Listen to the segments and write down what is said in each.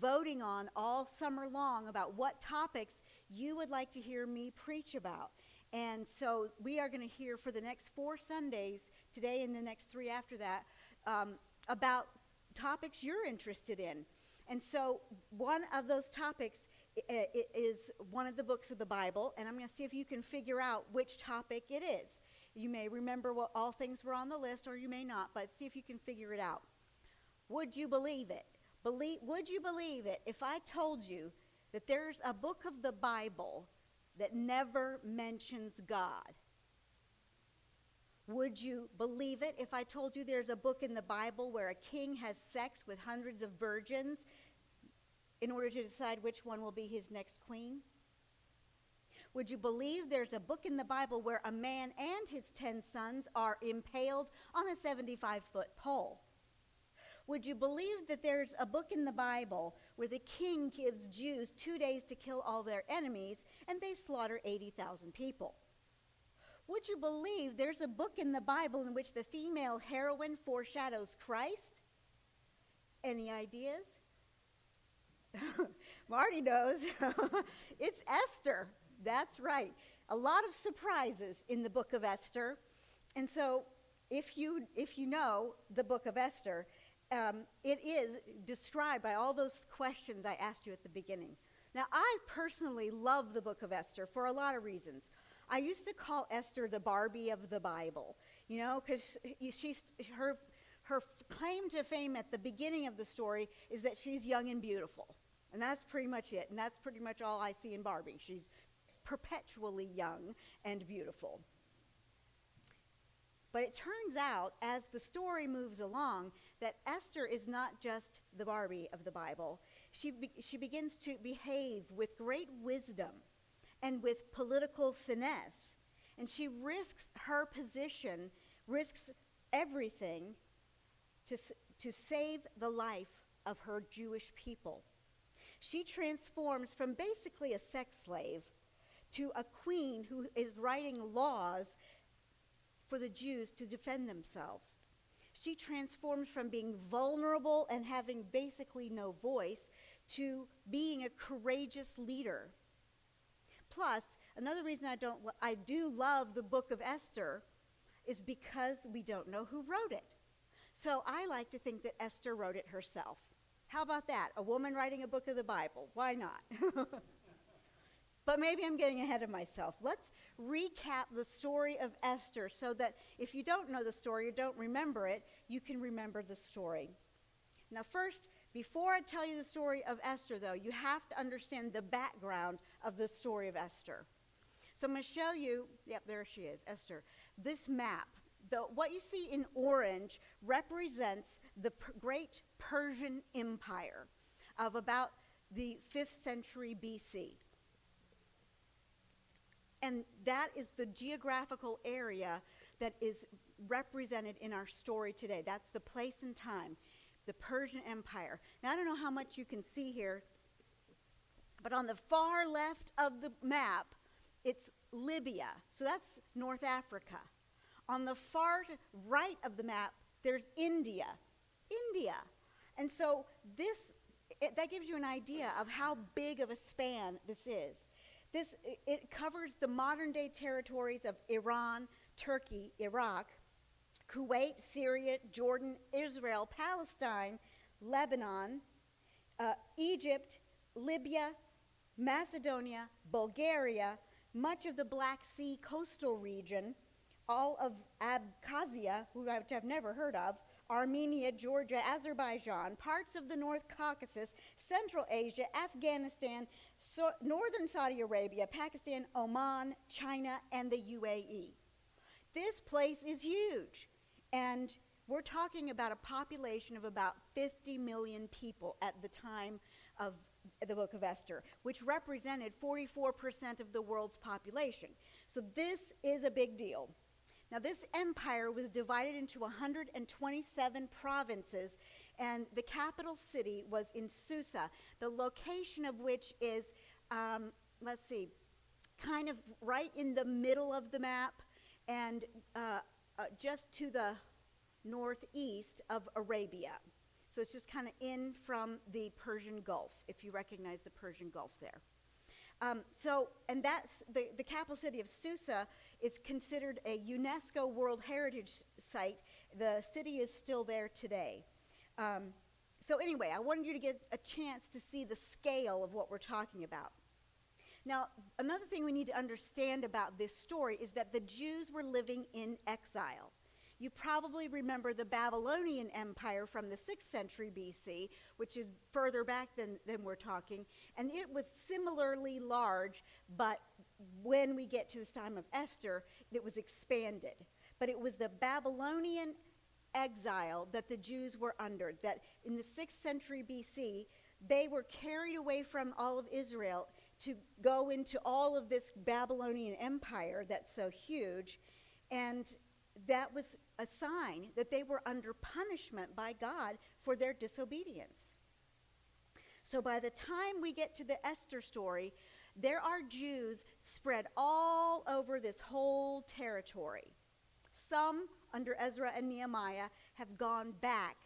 voting on all summer long about what topics you would like to hear me preach about. And so we are going to hear for the next 4 Sundays, today and the next 3 after that, about topics you're interested in. And so one of those topics is one of the books of the Bible, and I'm going to see if you can figure out which topic it is. You may remember what all things were on the list, or you may not, but see if you can figure it out. Would you believe it? Would you believe it if I told you that there's a book of the Bible that never mentions God? Would you believe it if I told you there's a book in the Bible where a king has sex with hundreds of virgins in order to decide which one will be his next queen? Would you believe there's a book in the Bible where a man and his 10 sons are impaled on a 75-foot pole? Would you believe that there's a book in the Bible where the king gives Jews 2 days to kill all their enemies and they slaughter 80,000 people? Would you believe there's a book in the Bible in which the female heroine foreshadows Christ? Any ideas? Marty knows. It's Esther. That's right. A lot of surprises in the book of Esther. And so if you know the book of Esther, it is described by all those questions I asked you at the beginning. Now, I personally love the book of Esther for a lot of reasons. I used to call Esther the Barbie of the Bible, because her claim to fame at the beginning of the story is that she's young and beautiful. And that's pretty much it. And that's pretty much all I see in Barbie. She's perpetually young and beautiful. But it turns out, as the story moves along, that Esther is not just the Barbie of the Bible. She begins to behave with great wisdom and with political finesse. And she risks her position, risks everything to save the life of her Jewish people. She transforms from basically a sex slave to a queen who is writing laws for the Jews to defend themselves. She transforms from being vulnerable and having basically no voice to being a courageous leader. Plus, another reason I do love the book of Esther is because we don't know who wrote it. So I like to think that Esther wrote it herself. How about that? A woman writing a book of the Bible. Why not? But maybe I'm getting ahead of myself. Let's recap the story of Esther so that if you don't know the story or don't remember it, you can remember the story. Now first, before I tell you the story of Esther, though, you have to understand the background of the story of Esther. So I'm going to show you, there she is, Esther, this map. What you see in orange represents the great Persian Empire of about the 5th century BC. And that is the geographical area that is represented in our story today. That's the place and time, the Persian Empire. Now, I don't know how much you can see here, but on the far left of the map, it's Libya. So that's North Africa. On the far right of the map, there's India. And so that gives you an idea of how big of a span this is. It covers the modern-day territories of Iran, Turkey, Iraq, Kuwait, Syria, Jordan, Israel, Palestine, Lebanon, Egypt, Libya, Macedonia, Bulgaria, much of the Black Sea coastal region, all of Abkhazia, which I've never heard of, Armenia, Georgia, Azerbaijan, parts of the North Caucasus, Central Asia, Afghanistan, northern Saudi Arabia, Pakistan, Oman, China, and the UAE. This place is huge, and we're talking about a population of about 50 million people at the time of the book of Esther, which represented 44% of the world's population. So this is a big deal. Now, this empire was divided into 127 provinces, and the capital city was in Susa, the location of which is, kind of right in the middle of the map and just to the northeast of Arabia. So it's just kind of in from the Persian Gulf, if you recognize the Persian Gulf there. And that's the capital city of Susa is considered a UNESCO World Heritage Site. The city is still there today. So anyway, I wanted you to get a chance to see the scale of what we're talking about. Now, another thing we need to understand about this story is that the Jews were living in exile. You probably remember the Babylonian Empire from the 6th century BC, which is further back than we're talking, and it was similarly large, but when we get to this time of Esther, it was expanded. But it was the Babylonian exile that the Jews were under, that in the 6th century BC, they were carried away from all of Israel to go into all of this Babylonian empire that's so huge, and that was a sign that they were under punishment by God for their disobedience. So by the time we get to the Esther story, there are Jews spread all over this whole territory. Some, under Ezra and Nehemiah, have gone back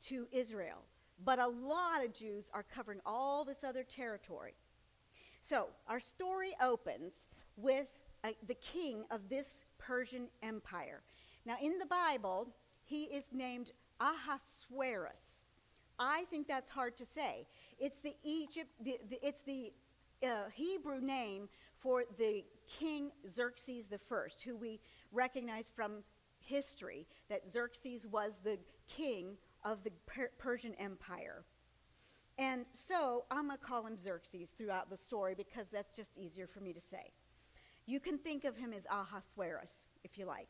to Israel, but a lot of Jews are covering all this other territory. So our story opens with the king of this Persian empire. Now in the Bible, he is named Ahasuerus. I think that's hard to say. It's the Hebrew name for the king Xerxes I, who we recognize from history that Xerxes was the king of the Persian Empire. And so I'm going to call him Xerxes throughout the story because that's just easier for me to say. You can think of him as Ahasuerus, if you like.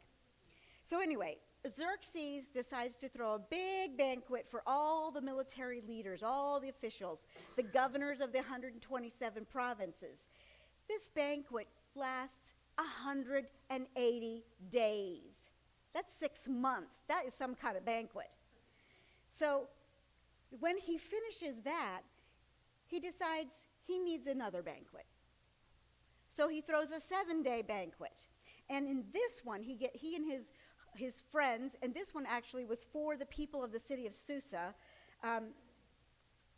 So anyway, Xerxes decides to throw a big banquet for all the military leaders, all the officials, the governors of the 127 provinces. This banquet lasts 180 days. That's 6 months. That is some kind of banquet. So when he finishes that, he decides he needs another banquet. So he throws a 7-day banquet. And in this one, he and his friends, and this one actually was for the people of the city of Susa.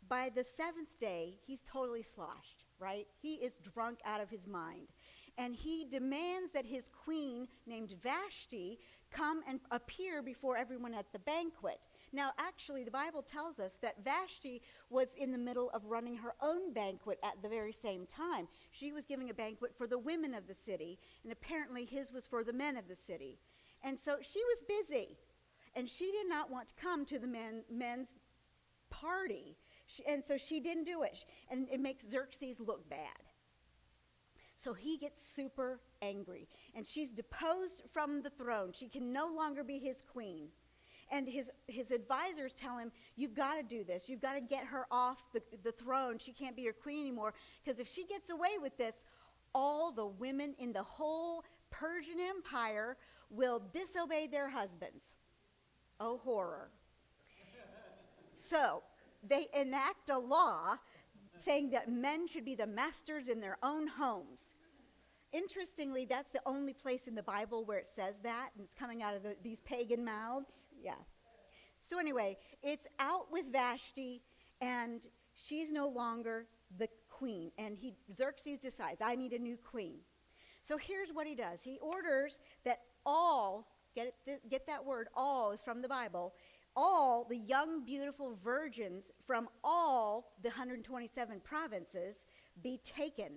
By the 7th day, he's totally sloshed, right? He is drunk out of his mind. And he demands that his queen, named Vashti, come and appear before everyone at the banquet. Now, actually, the Bible tells us that Vashti was in the middle of running her own banquet at the very same time. She was giving a banquet for the women of the city, and apparently his was for the men of the city. And so she was busy, and she did not want to come to the men's party. And so she didn't do it, and it makes Xerxes look bad. So he gets super angry, and she's deposed from the throne. She can no longer be his queen. And his advisors tell him, you've got to do this. You've got to get her off the throne. She can't be your queen anymore, because if she gets away with this, all the women in the whole Persian Empire will disobey their husbands. Oh, horror. So they enact a law saying that men should be the masters in their own homes. Interestingly, that's the only place in the Bible where it says that, and it's coming out of these pagan mouths. Yeah. So anyway, it's out with Vashti, and she's no longer the queen. And Xerxes decides, I need a new queen. So here's what he does. He orders that all, get that word, all is from the Bible, all the young, beautiful virgins from all the 127 provinces be taken.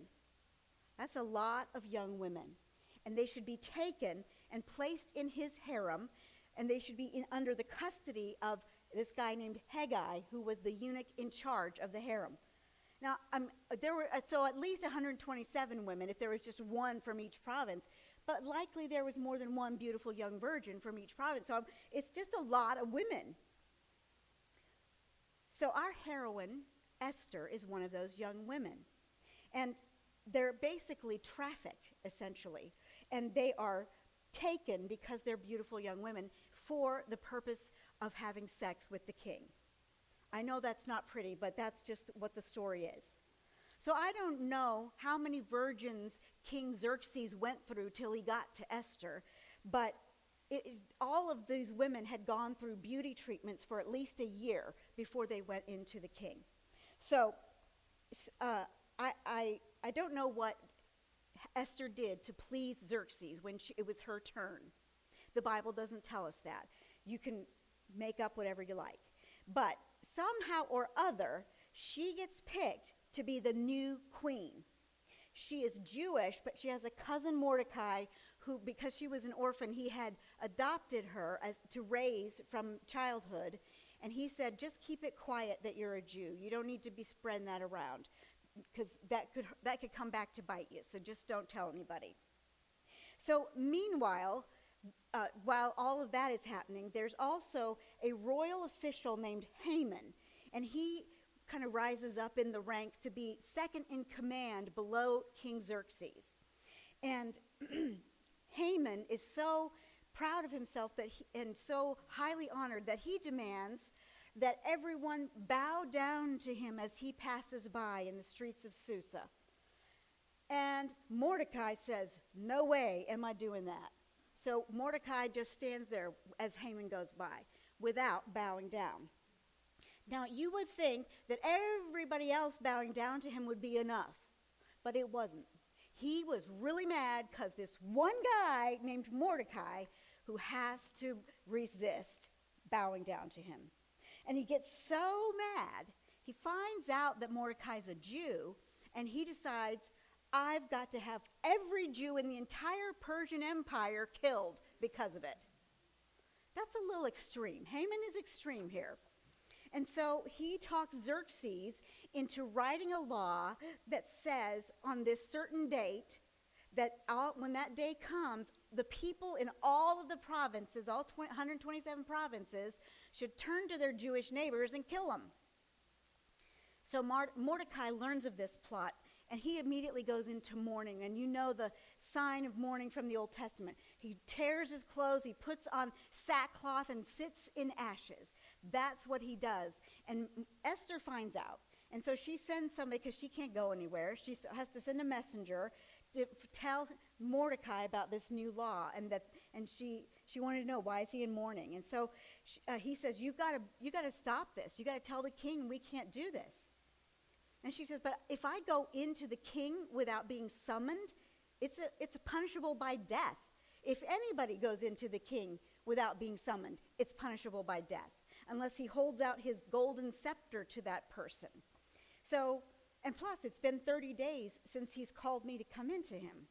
That's a lot of young women. And they should be taken and placed in his harem, and they should be under the custody of this guy named Haggai, who was the eunuch in charge of the harem. Now, there were so at least 127 women, if there was just one from each province, but likely there was more than one beautiful young virgin from each province. So it's just a lot of women. So our heroine, Esther, is one of those young women. And they're basically trafficked, essentially. And they are taken because they're beautiful young women for the purpose of having sex with the king. I know that's not pretty, but that's just what the story is. So I don't know how many virgins King Xerxes went through till he got to Esther, but all of these women had gone through beauty treatments for at least a year before they went into the king. So I don't know what Esther did to please Xerxes when it was her turn. The Bible doesn't tell us that. You can make up whatever you like. But somehow or other, she gets picked to be the new queen. She is Jewish, but she has a cousin Mordecai who, because she was an orphan, he had adopted her to raise from childhood. And he said, just keep it quiet that you're a Jew. You don't need to be spreading that around, because that could come back to bite you. So just don't tell anybody. So meanwhile, while all of that is happening, there's also a royal official named Haman. And he kind of rises up in the ranks to be second in command below King Xerxes. And Haman is so proud of himself and so highly honored that he demands that everyone bow down to him as he passes by in the streets of Susa. And Mordecai says, no way am I doing that. So Mordecai just stands there as Haman goes by without bowing down. Now, you would think that everybody else bowing down to him would be enough, but it wasn't. He was really mad because this one guy named Mordecai who has to resist bowing down to him. And he gets so mad, he finds out that Mordecai's a Jew, and he decides, I've got to have every Jew in the entire Persian Empire killed because of it. That's a little extreme. Haman is extreme here. And so he talks Xerxes into writing a law that says on this certain date, that when that day comes, the people in all of the provinces, all 127 provinces, should turn to their Jewish neighbors and kill them. So Mordecai learns of this plot, and he immediately goes into mourning. And you know the sign of mourning from the Old Testament. He tears his clothes, he puts on sackcloth and sits in ashes. That's what he does. And Esther finds out. And so she sends somebody, because she can't go anywhere. She has to send a messenger to tell Mordecai about this new law. And she wanted to know, why is he in mourning? And so he says, you got to stop this. You got to tell the king we can't do this. And she says, but if I go into the king without being summoned, it's punishable by death. If anybody goes into the king without being summoned, it's punishable by death, unless he holds out his golden scepter to that person. So, and plus, it's been 30 days since he's called me to come into him.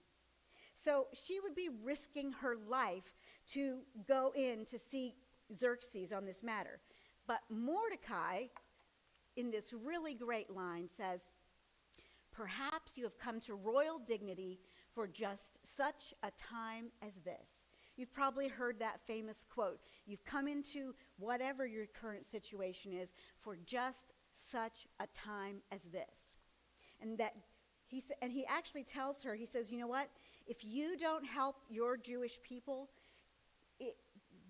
So she would be risking her life to go in to see Xerxes on this matter. But Mordecai, in this really great line, says, perhaps you have come to royal dignity for just such a time as this. You've probably heard that famous quote. You've come into whatever your current situation is for just such a time as this. And that he actually tells her, he says, you know what? If you don't help your Jewish people,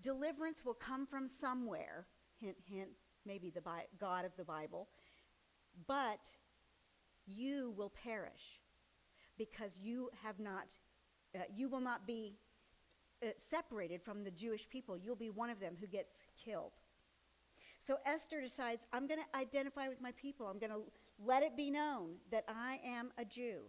deliverance will come from somewhere. Hint, hint, maybe the God of the Bible. But you will perish because you will not be separated from the Jewish people. You'll be one of them who gets killed. So Esther decides, I'm going to identify with my people. I'm going to let it be known that I am a Jew.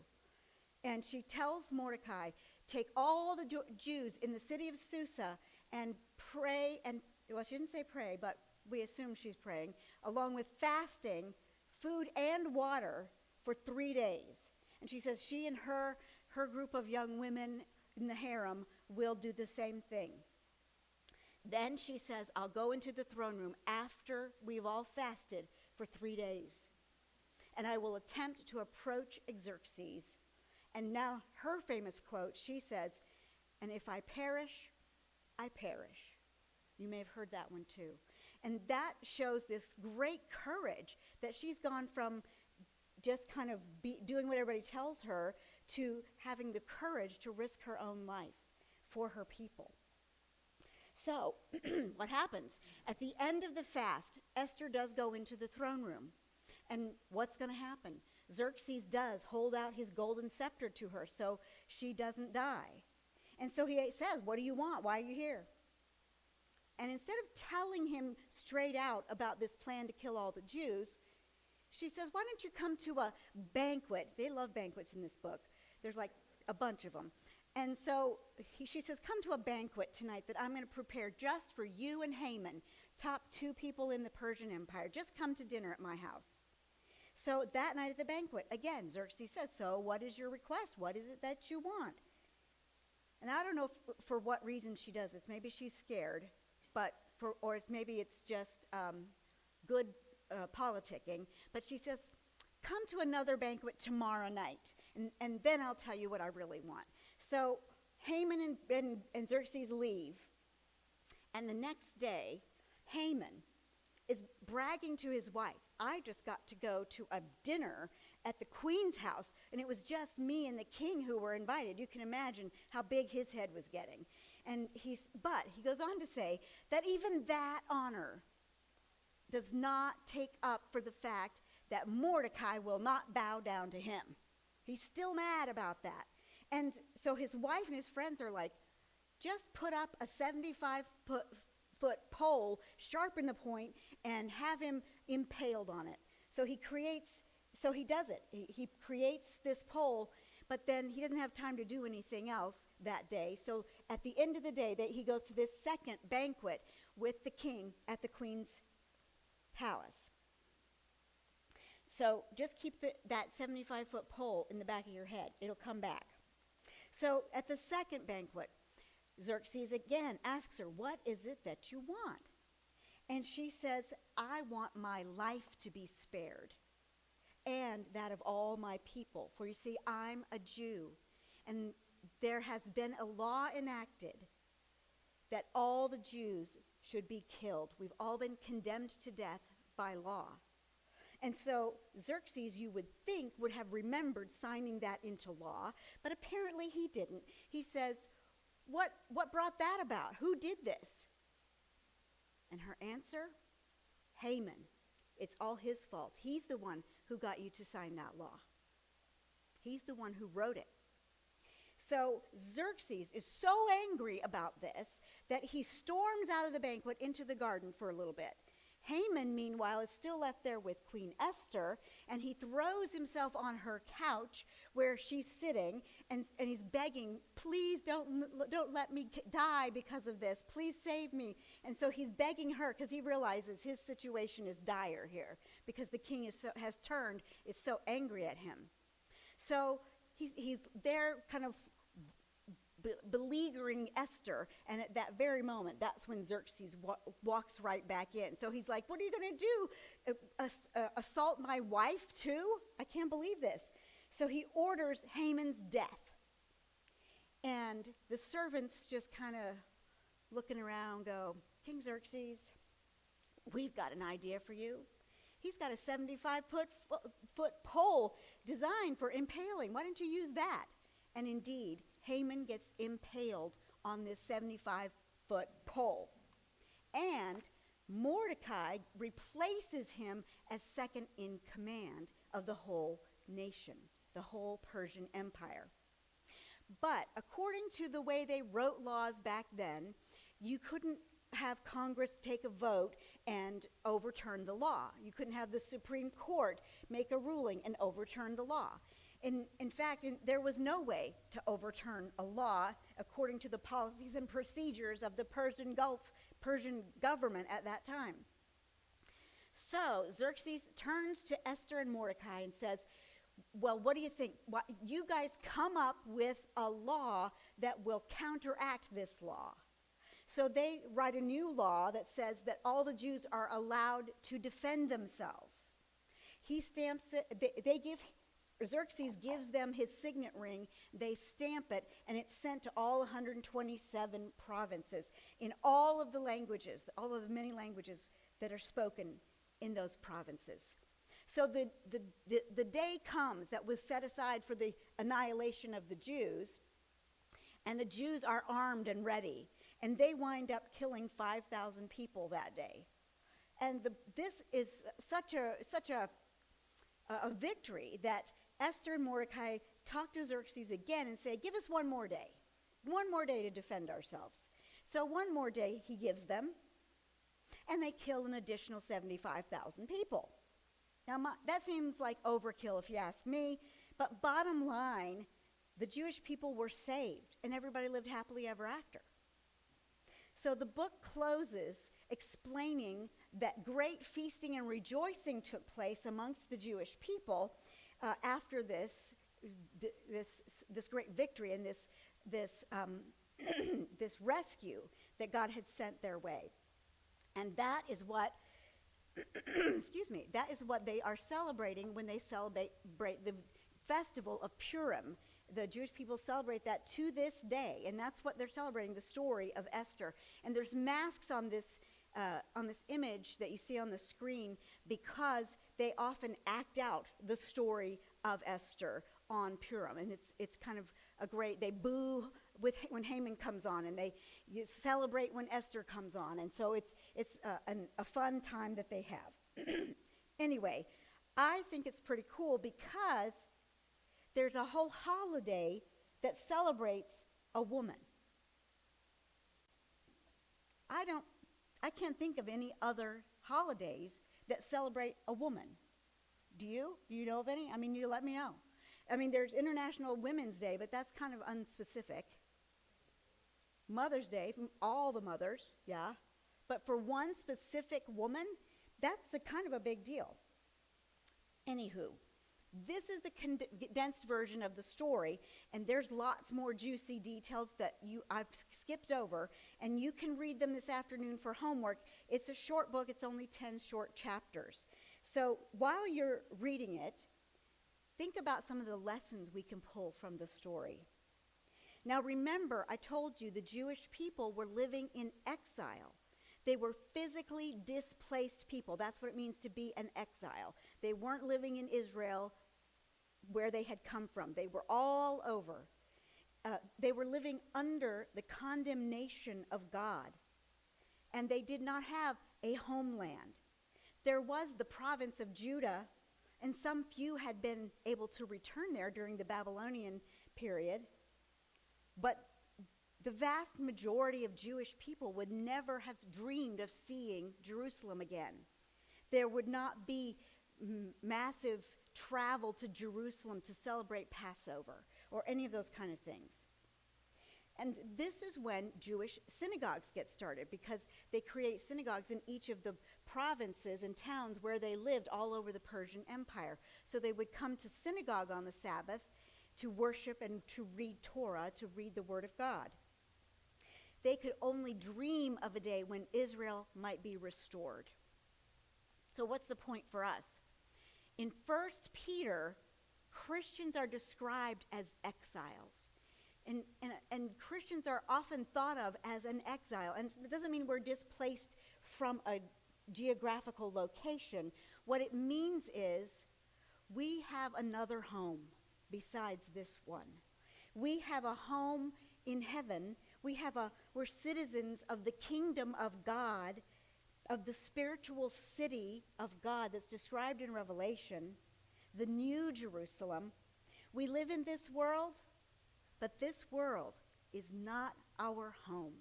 And she tells Mordecai, take all the Jews in the city of Susa and pray, and, well, she didn't say pray, but we assume she's praying, along with fasting, food and water for 3 days. And she says she and her group of young women in the harem will do the same thing. Then she says, I'll go into the throne room after we've all fasted for 3 days. And I will attempt to approach Xerxes. And now her famous quote, she says, and if I perish, I perish. You may have heard that one too. And that shows this great courage that she's gone from just kind of doing what everybody tells her to having the courage to risk her own life for her people. So what happens? At the end of the fast, Esther does go into the throne room. And what's going to happen? Xerxes does hold out his golden scepter to her so she doesn't die. And so he says, what do you want? Why are you here? And instead of telling him straight out about this plan to kill all the Jews, she says, why don't you come to a banquet? They love banquets in this book. There's like a bunch of them. And so she says, come to a banquet tonight that I'm going to prepare just for you and Haman, top 2 people in the Persian Empire. Just come to dinner at my house. So that night at the banquet, again, Xerxes says, so what is your request? What is it that you want? And I don't know for what reason she does this. Maybe she's scared, or maybe it's just good politicking. But she says, come to another banquet tomorrow night, and then I'll tell you what I really want. So Haman and Xerxes leave, and the next day, Haman is bragging to his wife, I just got to go to a dinner at the queen's house, and it was just me and the king who were invited. You can imagine how big his head was getting. But he goes on to say that even that honor does not take up for the fact that Mordecai will not bow down to him. He's still mad about that. And so his wife and his friends are like, just put up a 75-foot pole, sharpen the point, and have him impaled on it. So he does it. He creates this pole, but then he doesn't have time to do anything else that day. So at the end of the day, he goes to this second banquet with the king at the queen's palace. So just keep that 75-foot pole in the back of your head. It'll come back. So at the second banquet, Xerxes again asks her, what is it that you want? And she says, I want my life to be spared, and that of all my people. For you see, I'm a Jew, and there has been a law enacted that all the Jews should be killed. We've all been condemned to death by law. And so Xerxes, you would think, would have remembered signing that into law, but apparently he didn't. He says, what brought that about? Who did this? And her answer, Haman. It's all his fault. He's the one who got you to sign that law. He's the one who wrote it. So Xerxes is so angry about this that he storms out of the banquet into the garden for a little bit. Haman, meanwhile, is still left there with Queen Esther, and he throws himself on her couch where she's sitting, and he's begging, please don't let me die because of this. Please save me. And so he's begging her because he realizes his situation is dire here because the king is so angry at him. So he's there kind of beleaguering Esther, and at that very moment, that's when Xerxes walks right back in. So he's like, what are you going to do? Assault my wife too? I can't believe this. So he orders Haman's death. And the servants just kind of looking around go, King Xerxes, we've got an idea for you. He's got a 75-foot pole designed for impaling. Why don't you use that? And indeed, Haman gets impaled on this 75-foot pole. And Mordecai replaces him as second in command of the whole nation, the whole Persian Empire. But according to the way they wrote laws back then, you couldn't have Congress take a vote and overturn the law. You couldn't have the Supreme Court make a ruling and overturn the law. In fact, there was no way to overturn a law according to the policies and procedures of the Persian government at that time. So Xerxes turns to Esther and Mordecai and says, well, what do you think? You guys come up with a law that will counteract this law. So they write a new law that says that all the Jews are allowed to defend themselves. He stamps it, Xerxes gives them his signet ring, they stamp it, and it's sent to all 127 provinces in all of the languages, all of the many languages that are spoken in those provinces. So the day comes that was set aside for the annihilation of the Jews, and the Jews are armed and ready, and they wind up killing 5,000 people that day. And this is such a victory that Esther and Mordecai talk to Xerxes again and say, give us one more day to defend ourselves. So one more day he gives them, and they kill an additional 75,000 people. Now, that seems like overkill if you ask me, but bottom line, the Jewish people were saved, and everybody lived happily ever after. So the book closes explaining that great feasting and rejoicing took place amongst the Jewish people after this great victory and this this rescue that God had sent their way. And that is what that is what they are celebrating when they celebrate the festival of Purim. The Jewish people celebrate that to this day, and that's what they're celebrating, the story of Esther. And there's masks on this image that you see on the screen because they often act out the story of Esther on Purim. And it's kind of they boo when Haman comes on, and you celebrate when Esther comes on. And so it's a fun time that they have. Anyway, I think it's pretty cool because there's a whole holiday that celebrates a woman. I can't think of any other holidays that celebrate a woman. Do you? Do you know of any? I mean, you let me know. I mean, there's International Women's Day, but that's kind of unspecific. Mother's Day, all the mothers, yeah. But for one specific woman, that's a kind of a big deal. Anywho, this is the condensed version of the story, and there's lots more juicy details that I've skipped over, and you can read them this afternoon for homework. It's a short book. It's only 10 short chapters. So while you're reading it, think about some of the lessons we can pull from the story. Now remember, I told you the Jewish people were living in exile. They were physically displaced people. That's what it means to be an exile. They weren't living in Israel where they had come from. They were all over. They were living under the condemnation of God. And they did not have a homeland. There was the province of Judah, and some few had been able to return there during the Babylonian period. But the vast majority of Jewish people would never have dreamed of seeing Jerusalem again. There would not be massive travel to Jerusalem to celebrate Passover or any of those kind of things. And this is when Jewish synagogues get started, because they create synagogues in each of the provinces and towns where they lived all over the Persian Empire. So they would come to synagogue on the Sabbath to worship and to read Torah, to read the Word of God. They could only dream of a day when Israel might be restored. So what's the point for us? In 1 Peter, Christians are described as exiles. And Christians are often thought of as an exile. And it doesn't mean we're displaced from a geographical location. What it means is we have another home besides this one. We have a home in heaven. We're citizens of the kingdom of God, of the spiritual city of God that's described in Revelation, the New Jerusalem. We live in this world, but this world is not our home.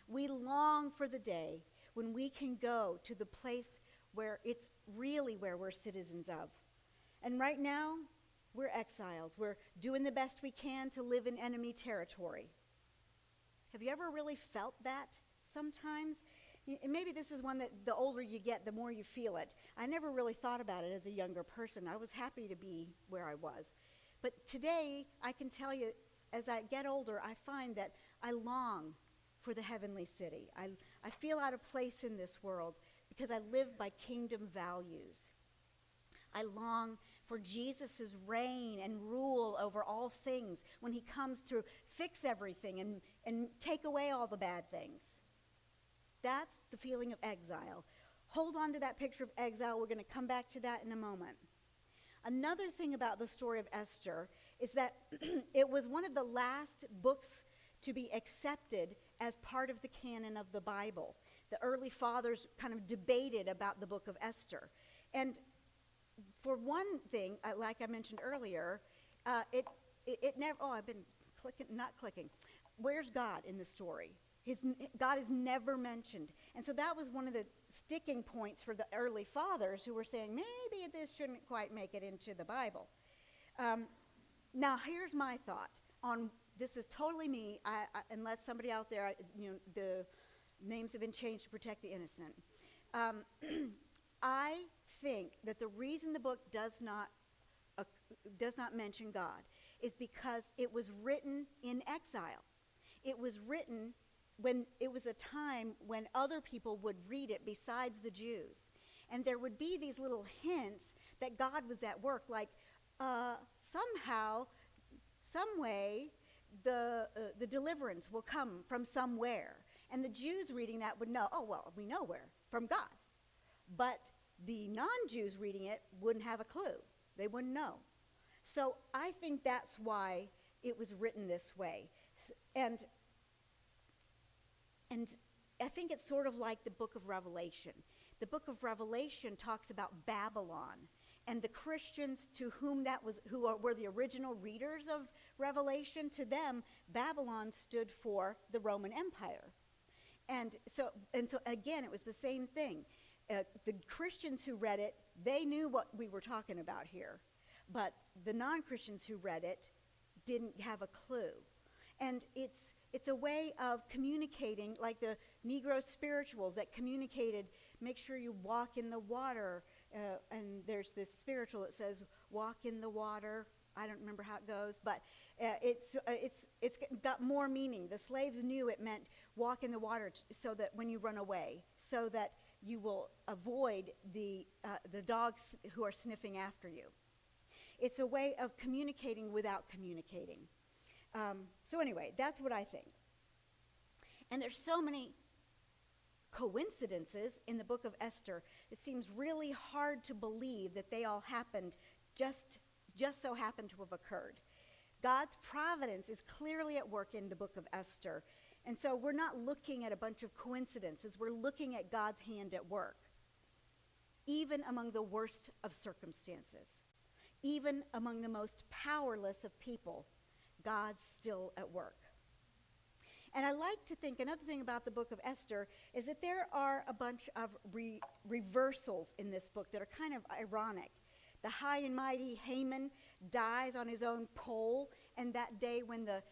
We long for the day when we can go to the place where it's really where we're citizens of. And right now, we're exiles. We're doing the best we can to live in enemy territory. Have you ever really felt that sometimes? Maybe this is one that the older you get, the more you feel it. I never really thought about it as a younger person. I was happy to be where I was. But today, I can tell you, as I get older, I find that I long for the heavenly city. I feel out of place in this world because I live by kingdom values. I long for Jesus' reign and rule over all things when he comes to fix everything and take away all the bad things. That's the feeling of exile. Hold on to that picture of exile. We're going to come back to that in a moment. Another thing about the story of Esther is that it was one of the last books to be accepted as part of the canon of the Bible. The early fathers kind of debated about the book of Esther. And for one thing, like I mentioned earlier, it never, I've been not clicking. Where's God in the story? God is never mentioned. And so that was one of the sticking points for the early fathers who were saying, maybe this shouldn't quite make it into the Bible. Now, here's my thought on this. Is totally me, unless somebody out there, the names have been changed to protect the innocent. I think that the reason the book does not mention God is because it was written in exile. It was written when it was a time when other people would read it besides the Jews. And there would be these little hints that God was at work, like somehow, some way, the deliverance will come from somewhere. And the Jews reading that would know, oh, well, we know where, from God. But the non-Jews reading it wouldn't have a clue. They wouldn't know. So I think that's why it was written this way. And I think it's sort of like the book of Revelation. The book of Revelation talks about Babylon. And the Christians to whom were the original readers of Revelation, to them, Babylon stood for the Roman Empire. And so again, it was the same thing. The Christians who read it, they knew what we were talking about here. But the non-Christians who read it didn't have a clue. And it's a way of communicating, like the Negro spirituals that communicated, make sure you walk in the water. And there's this spiritual that says, walk in the water. I don't remember how it goes, but it's got more meaning. The slaves knew it meant walk in the water so that when you run away, so that you will avoid the dogs who are sniffing after you. It's a way of communicating without communicating. So anyway, that's what I think. And there's so many coincidences in the book of Esther. It seems really hard to believe that they all happened, just so happened to have occurred. God's providence is clearly at work in the book of Esther. And so we're not looking at a bunch of coincidences. We're looking at God's hand at work, even among the worst of circumstances, even among the most powerless of people. God's still at work. And I like to think another thing about the book of Esther is that there are a bunch of reversals in this book that are kind of ironic. The high and mighty Haman dies on his own pole, and that day when the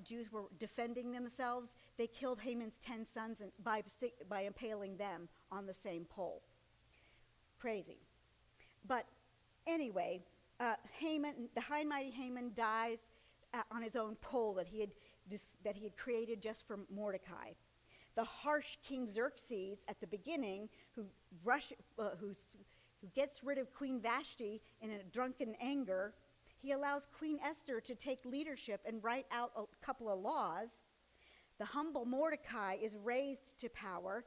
Jews were defending themselves, they killed Haman's 10 sons by impaling them on the same pole. Crazy. But anyway, Haman, the high and mighty Haman, dies on his own pole that he had created just for Mordecai. The harsh King Xerxes at the beginning, who gets rid of Queen Vashti in a drunken anger, he allows Queen Esther to take leadership and write out a couple of laws. The humble Mordecai is raised to power.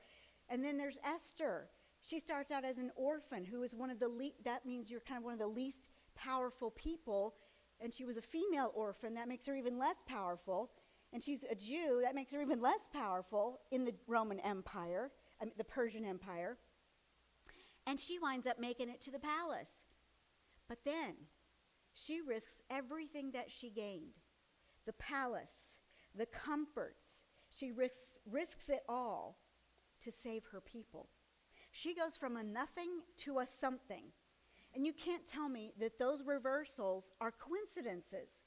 And then there's Esther. She starts out as an orphan who is one of the that means you're kind of one of the least powerful people. And she was a female orphan. That makes her even less powerful. And she's a Jew. That makes her even less powerful in the Roman Empire, the Persian Empire. And she winds up making it to the palace. But then she risks everything that she gained. The palace, the comforts. She risks it all to save her people. She goes from a nothing to a something. And you can't tell me that those reversals are coincidences.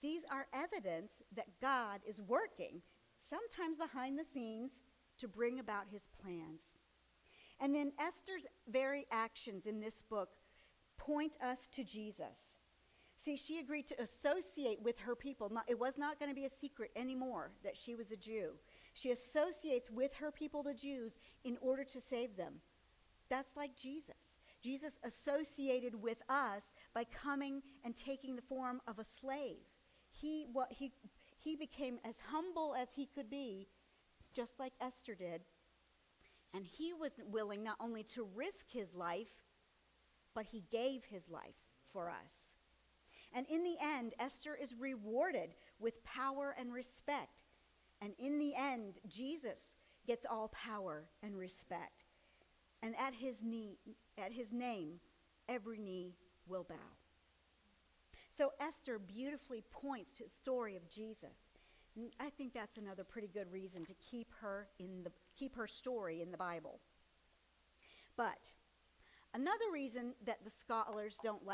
These are evidence that God is working, sometimes behind the scenes, to bring about his plans. And then Esther's very actions in this book point us to Jesus. See, she agreed to associate with her people. It was not going to be a secret anymore that she was a Jew. She associates with her people, the Jews, in order to save them. That's like Jesus. Jesus associated with us by coming and taking the form of a slave. He became as humble as he could be, just like Esther did. And he was willing not only to risk his life, but he gave his life for us. And in the end, Esther is rewarded with power and respect. And in the end, Jesus gets all power and respect. And at his name, every knee will bow. So Esther beautifully points to the story of Jesus. I think that's another pretty good reason to keep her story in the Bible. But another reason that the scholars didn't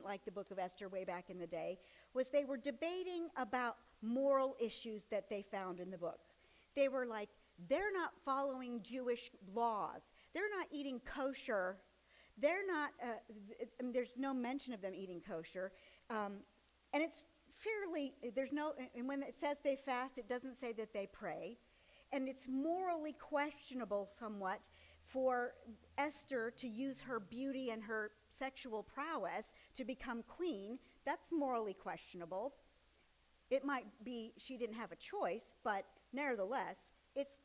like the book of Esther way back in the day was they were debating about moral issues that they found in the book. They were like, they're not following Jewish laws. They're not eating kosher. They're not, there's no mention of them eating kosher. And it's and when it says they fast, it doesn't say that they pray. And it's morally questionable somewhat for Esther to use her beauty and her sexual prowess to become queen. That's morally questionable. It might be she didn't have a choice, but nevertheless, it's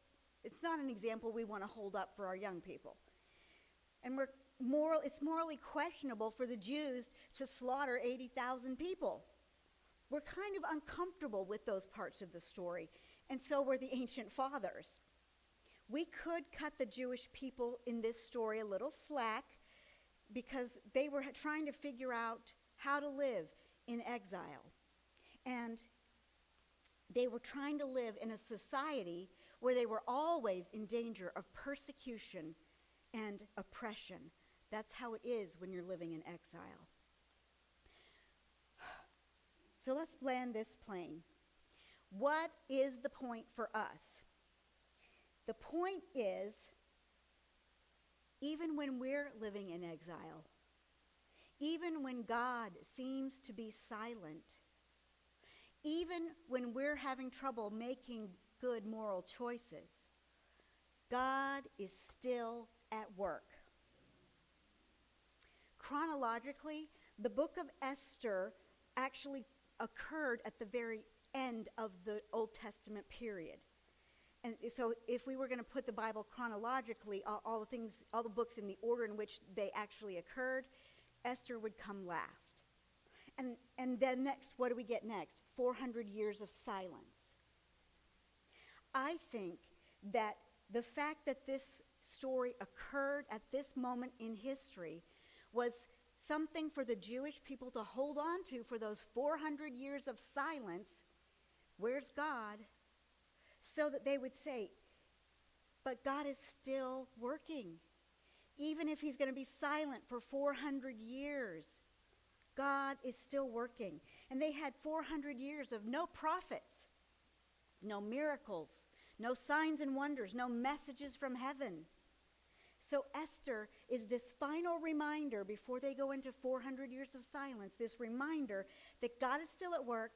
not an example we want to hold up for our young people. And it's morally questionable for the Jews to slaughter 80,000 people. We're kind of uncomfortable with those parts of the story, and so were the ancient fathers. We could cut the Jewish people in this story a little slack because they were trying to figure out how to live in exile. And they were trying to live in a society where they were always in danger of persecution and oppression. That's how it is when you're living in exile. So let's land this plane. What is the point for us? The point is, even when we're living in exile, even when God seems to be silent, even when we're having trouble making good moral choices, God is still at work. Chronologically, the book of Esther actually occurred at the very end of the Old Testament period. And so if we were going to put the Bible chronologically, all the books in the order in which they actually occurred, Esther would come last. And then next, what do we get next? 400 years of silence. I think that the fact that this story occurred at this moment in history was something for the Jewish people to hold on to for those 400 years of silence. Where's God? So that they would say, but God is still working. Even if he's going to be silent for 400 years, God is still working. And they had 400 years of no prophets, no miracles, no signs and wonders, no messages from heaven. So Esther is this final reminder before they go into 400 years of silence, this reminder that God is still at work,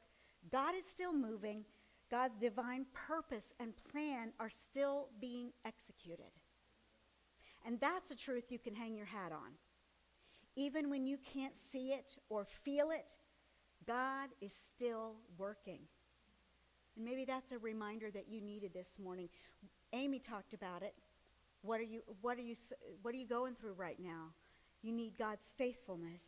God is still moving, God's divine purpose and plan are still being executed. And that's a truth you can hang your hat on. Even when you can't see it or feel it, God is still working. And maybe that's a reminder that you needed this morning. Amy talked about it. What are you going through right now? You need God's faithfulness.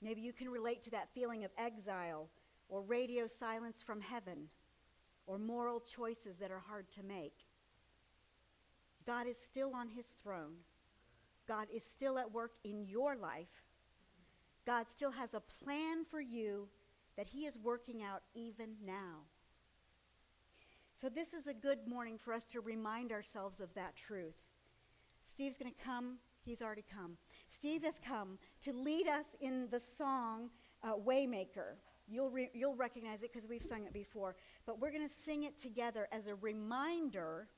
Maybe you can relate to that feeling of exile or radio silence from heaven or moral choices that are hard to make. God is still on his throne. God is still at work in your life. God still has a plan for you that he is working out even now. So this is a good morning for us to remind ourselves of that truth. Steve's going to come. He's already come. Steve has come to lead us in the song Waymaker. You'll recognize it because we've sung it before. But we're going to sing it together as a reminder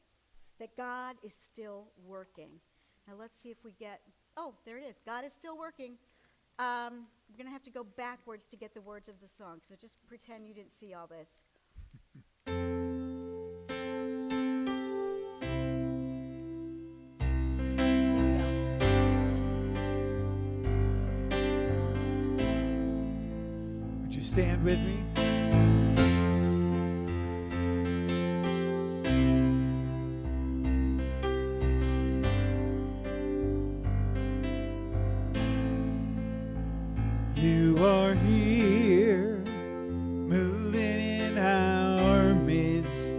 that God is still working. Now let's see if we get, there it is. God is still working. We're going to have to go backwards to get the words of the song. So just pretend you didn't see all this. Would you stand with me? You are here, moving in our midst.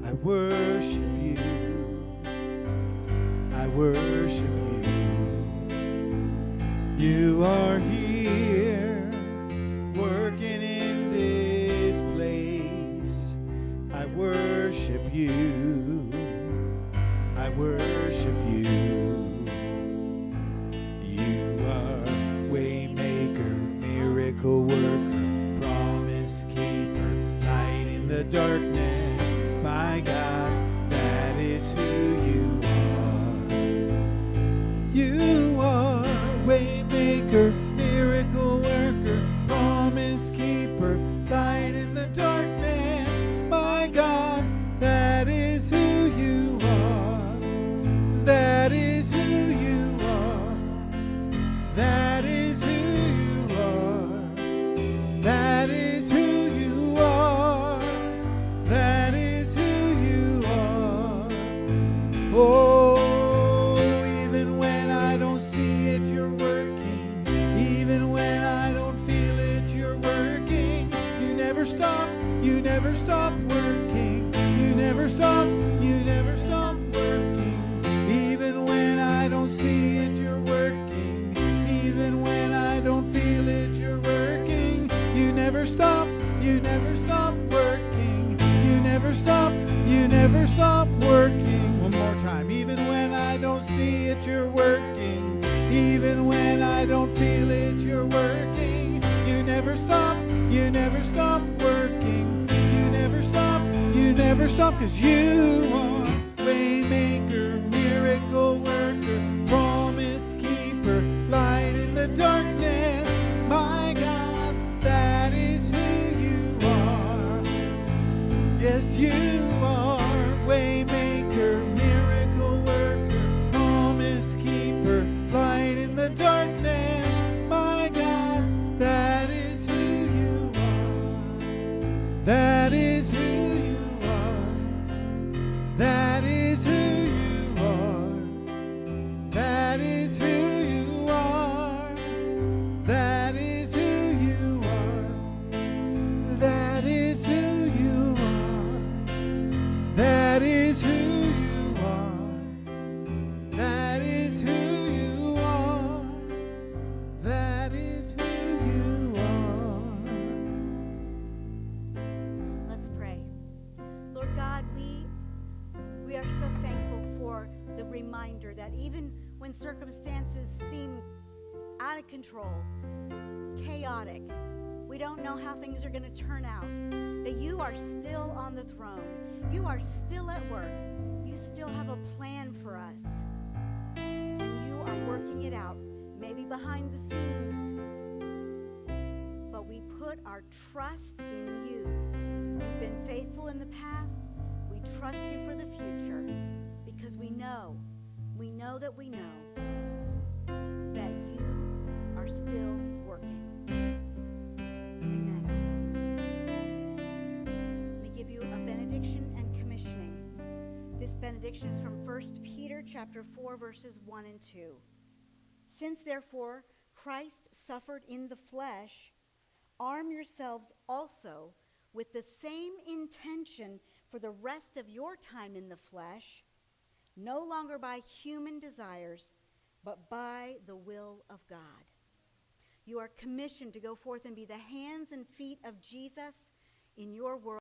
I worship you. I worship you. You are here, working in this place. darkness. My God, that is who you are. You are waymaker, miracle worker, promise keeper, light in the darkness. My God, that is who you are. That is who you are. That is who you are. That is who you are. That is who you are. Oh, even when I don't see it, you're working. Even when I don't feel it, you're working. You never stop. You never stop working. You never stop. You never stop working. Even when I don't see it, you're working. Even when I don't feel it, you're working. You never stop. You never stop working. You never stop. You never stop working. One more time. Even when I don't see it, you're working. Even when I don't feel it, you're working. You never stop. You never stop working. You never stop. You never stop, 'cause you are waymaker, miracle worker, promise keeper, light in the darkness. My God, that is who you are. Yes, you are waymaker, miracle worker, promise keeper, light in the darkness. My God, that is who you are. That is who you are. That is who you are. That is who you are. That is who you are. That is who you are. That is who you are. That is who you are. That is who you are. Let's pray. Lord God, we are so thankful for the reminder that even when circumstances seem out of control, chaotic, we don't know how things are going to turn out, that you are still on the throne. You are still at work. You still have a plan for us. And you are working it out, maybe behind the scenes. But we put our trust in you. You've been faithful in the past. We trust you for the future because we know that we know that you are still working. Amen. Let me give you a benediction and commissioning. This benediction is from 1 Peter chapter 4, verses 1 and 2. Since therefore Christ suffered in the flesh, arm yourselves also with the same intention for the rest of your time in the flesh, no longer by human desires, but by the will of God. You are commissioned to go forth and be the hands and feet of Jesus in your world.